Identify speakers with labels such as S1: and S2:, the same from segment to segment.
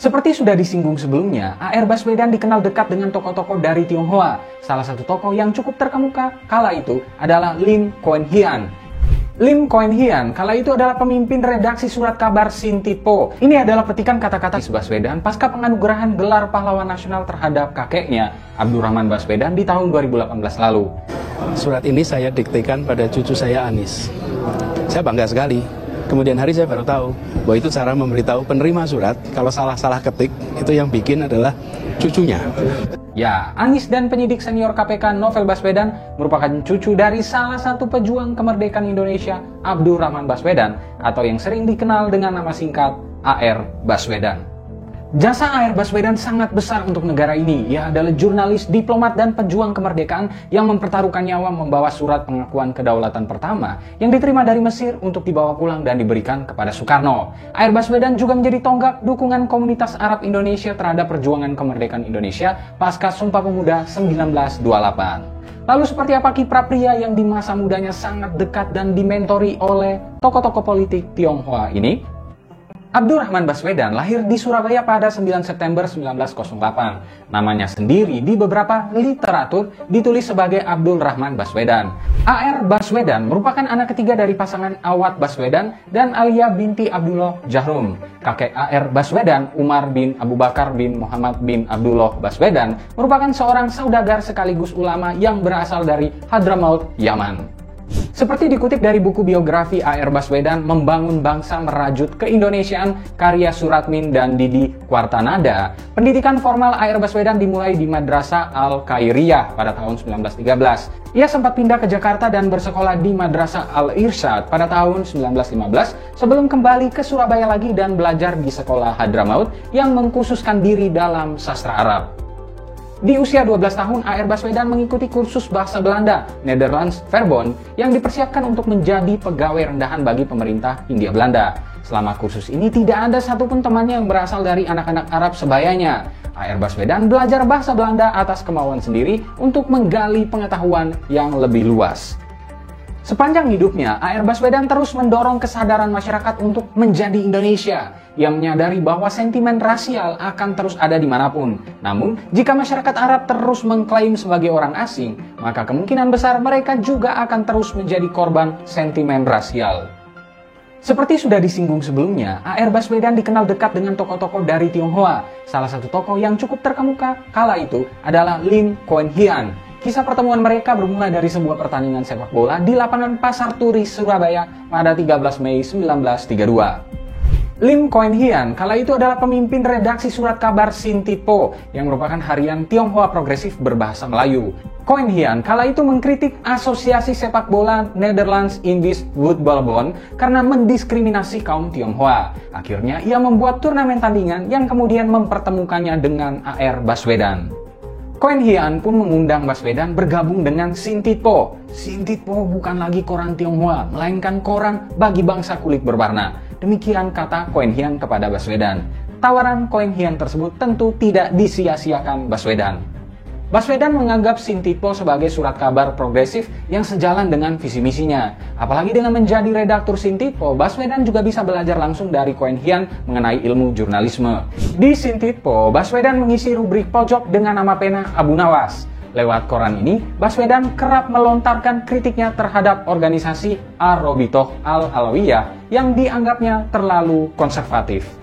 S1: Seperti sudah disinggung sebelumnya, A.R. Baswedan dikenal dekat dengan tokoh-tokoh dari Tionghoa. Salah satu tokoh yang cukup terkemuka kala itu adalah Lim Kuan Hian. Lim Kuan Hian kala itu adalah pemimpin redaksi surat kabar Sintitpo. Ini adalah petikan kata-kata Baswedan pasca penganugerahan gelar pahlawan nasional terhadap kakeknya, Abdurrahman Baswedan, di tahun 2018 lalu.
S2: Surat ini saya diktekan pada cucu saya Anis. Saya bangga sekali. Kemudian hari saya baru tahu bahwa itu cara memberitahu penerima surat kalau salah-salah ketik itu yang bikin adalah cucunya.
S1: Ya, Anis dan penyidik senior KPK Novel Baswedan merupakan cucu dari salah satu pejuang kemerdekaan Indonesia, Abdurrahman Baswedan, atau yang sering dikenal dengan nama singkat A.R. Baswedan. Jasa A.R. Baswedan sangat besar untuk negara ini. Ia adalah jurnalis, diplomat, dan pejuang kemerdekaan yang mempertaruhkan nyawa membawa surat pengakuan kedaulatan pertama yang diterima dari Mesir untuk dibawa pulang dan diberikan kepada Soekarno. A.R. Baswedan juga menjadi tonggak dukungan komunitas Arab Indonesia terhadap perjuangan kemerdekaan Indonesia pasca Sumpah Pemuda 1928. Lalu seperti apa kiprah pria yang di masa mudanya sangat dekat dan dimentori oleh tokoh-tokoh politik Tionghoa ini? Abdurrahman Baswedan lahir di Surabaya pada 9 September 1908. Namanya sendiri di beberapa literatur ditulis sebagai Abdul Rahman Baswedan. A.R. Baswedan merupakan anak ketiga dari pasangan Awad Baswedan dan Alia binti Abdullah Jahrum. Kakek A.R. Baswedan, Umar bin Abu Bakar bin Muhammad bin Abdullah Baswedan, merupakan seorang saudagar sekaligus ulama yang berasal dari Hadramaut, Yaman. Seperti dikutip dari buku biografi A.R. Baswedan, Membangun Bangsa Merajut Keindonesiaan, karya Suratmin dan Didi Kwartanada, pendidikan formal A.R. Baswedan dimulai di Madrasah Al-Khairiyah pada tahun 1913. Ia sempat pindah ke Jakarta dan bersekolah di Madrasah Al-Irsyad pada tahun 1915 sebelum kembali ke Surabaya lagi dan belajar di sekolah Hadramaut yang mengkhususkan diri dalam sastra Arab. Di usia 12 tahun, A.R. Baswedan mengikuti kursus bahasa Belanda, Nederlands Verbond, yang dipersiapkan untuk menjadi pegawai rendahan bagi pemerintah Hindia Belanda. Selama kursus ini, tidak ada satupun temannya yang berasal dari anak-anak Arab sebayanya. A.R. Baswedan belajar bahasa Belanda atas kemauan sendiri untuk menggali pengetahuan yang lebih luas. Sepanjang hidupnya, A.R. Baswedan terus mendorong kesadaran masyarakat untuk menjadi Indonesia. Ia menyadari bahwa sentimen rasial akan terus ada dimanapun. Namun, jika masyarakat Arab terus mengklaim sebagai orang asing, maka kemungkinan besar mereka juga akan terus menjadi korban sentimen rasial. Seperti sudah disinggung sebelumnya, A.R. Baswedan dikenal dekat dengan tokoh-tokoh dari Tionghoa. Salah satu tokoh yang cukup terkemuka kala itu adalah Lim Kuan Hian. Kisah pertemuan mereka bermula dari sebuah pertandingan sepak bola di lapangan Pasar Turi, Surabaya pada 13 Mei 1932. Lim Kuan Hian kala itu adalah pemimpin redaksi surat kabar Sintitpo yang merupakan harian Tionghoa progresif berbahasa Melayu. Kuan Hian kala itu mengkritik Asosiasi Sepak Bola Netherlands Indisch Voetbalbond karena mendiskriminasi kaum Tionghoa. Akhirnya ia membuat turnamen tandingan yang kemudian mempertemukannya dengan A.R. Baswedan. Kuan Hian pun mengundang Baswedan bergabung dengan Sintitpo. Sintitpo bukan lagi koran Tionghoa, melainkan koran bagi bangsa kulit berwarna. Demikian kata Kuan Hian kepada Baswedan. Tawaran Kuan Hian tersebut tentu tidak disia-siakan Baswedan. Baswedan menganggap Sintitpo sebagai surat kabar progresif yang sejalan dengan visi misinya. Apalagi dengan menjadi redaktur Sintitpo, Baswedan juga bisa belajar langsung dari Kuan Hian mengenai ilmu jurnalisme. Di Sintitpo, Baswedan mengisi rubrik pojok dengan nama pena Abu Nawas. Lewat koran ini, Baswedan kerap melontarkan kritiknya terhadap organisasi Ar-Robitoh Al-Alawiyah yang dianggapnya terlalu konservatif.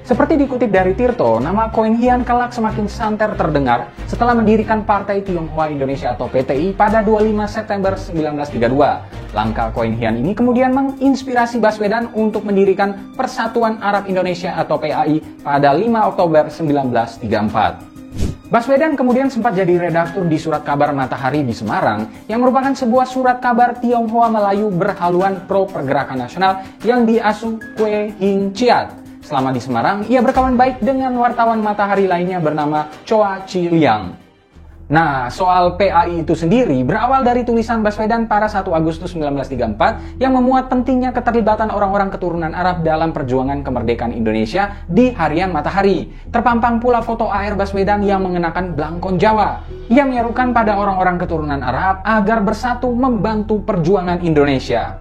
S1: Seperti dikutip dari Tirto, nama Kuan Hian kelak semakin santer terdengar setelah mendirikan Partai Tionghoa Indonesia atau PTI pada 25 September 1932. Langkah Kuan Hian ini kemudian menginspirasi Baswedan untuk mendirikan Persatuan Arab Indonesia atau PAI pada 5 Oktober 1934. Baswedan kemudian sempat jadi redaktur di surat kabar Matahari di Semarang yang merupakan sebuah surat kabar Tionghoa Melayu berhaluan pro pergerakan nasional yang diasuh Kwe Hing Chiat. Selama di Semarang, ia berkawan baik dengan wartawan Matahari lainnya bernama Choa Chi Liang. Nah, soal PAI itu sendiri berawal dari tulisan Baswedan pada 1 Agustus 1934 yang memuat pentingnya keterlibatan orang-orang keturunan Arab dalam perjuangan kemerdekaan Indonesia di harian Matahari. Terpampang pula foto A.R. Baswedan yang mengenakan blangkon Jawa. Ia menyerukan pada orang-orang keturunan Arab agar bersatu membantu perjuangan Indonesia.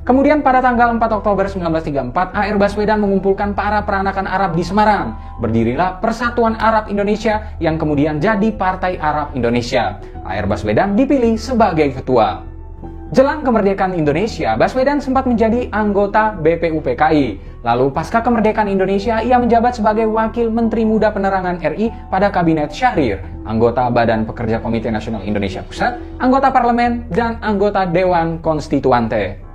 S1: Kemudian pada tanggal 4 Oktober 1934, AR Baswedan mengumpulkan para peranakan Arab di Semarang. Berdirilah Persatuan Arab Indonesia yang kemudian jadi Partai Arab Indonesia. AR Baswedan dipilih sebagai ketua. Jelang kemerdekaan Indonesia, Baswedan sempat menjadi anggota BPUPKI. Lalu pasca kemerdekaan Indonesia, ia menjabat sebagai Wakil Menteri Muda Penerangan RI pada Kabinet Syahrir, anggota Badan Pekerja Komite Nasional Indonesia Pusat, anggota Parlemen, dan anggota Dewan Konstituante.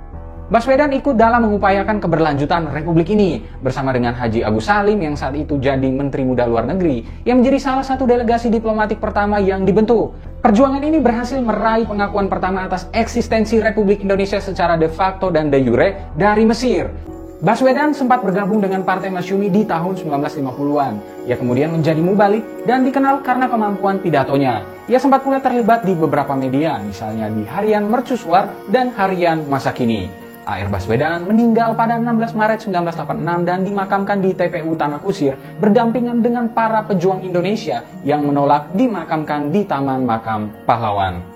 S1: Baswedan ikut dalam mengupayakan keberlanjutan Republik ini bersama dengan Haji Agus Salim yang saat itu jadi Menteri Muda Luar Negeri yang menjadi salah satu delegasi diplomatik pertama yang dibentuk. Perjuangan ini berhasil meraih pengakuan pertama atas eksistensi Republik Indonesia secara de facto dan de jure dari Mesir. Baswedan sempat bergabung dengan Partai Masyumi di tahun 1950-an. Ia kemudian menjadi mubalik dan dikenal karena kemampuan pidatonya. Ia sempat pula terlibat di beberapa media, misalnya di Harian Mercusuar dan Harian Masa Kini. AR Baswedan meninggal pada 16 Maret 1986 dan dimakamkan di TPU Tanah Kusir berdampingan dengan para pejuang Indonesia yang menolak dimakamkan di Taman Makam Pahlawan.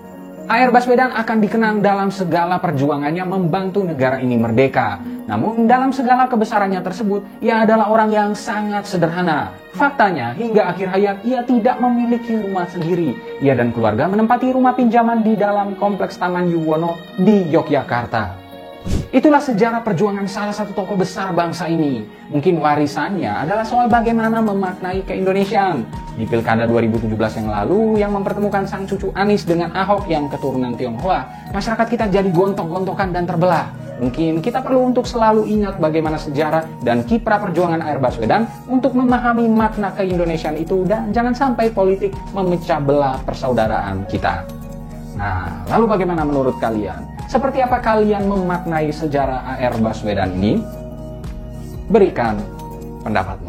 S1: AR Baswedan akan dikenang dalam segala perjuangannya membantu negara ini merdeka. Namun dalam segala kebesarannya tersebut, ia adalah orang yang sangat sederhana. Faktanya, hingga akhir hayat ia tidak memiliki rumah sendiri. Ia dan keluarga menempati rumah pinjaman di dalam Kompleks Taman Yuwono di Yogyakarta. Itulah sejarah perjuangan salah satu tokoh besar bangsa ini. Mungkin warisannya adalah soal bagaimana memaknai keindonesiaan. Di Pilkada 2017 yang lalu, yang mempertemukan sang cucu Anies dengan Ahok yang keturunan Tionghoa, masyarakat kita jadi gontok-gontokan dan terbelah. Mungkin kita perlu untuk selalu ingat bagaimana sejarah dan kiprah perjuangan AR Baswedan untuk memahami makna keindonesiaan itu dan jangan sampai politik memecah belah persaudaraan kita. Nah, lalu bagaimana menurut kalian? Seperti apa kalian memaknai sejarah AR Baswedan ini? Berikan pendapatmu.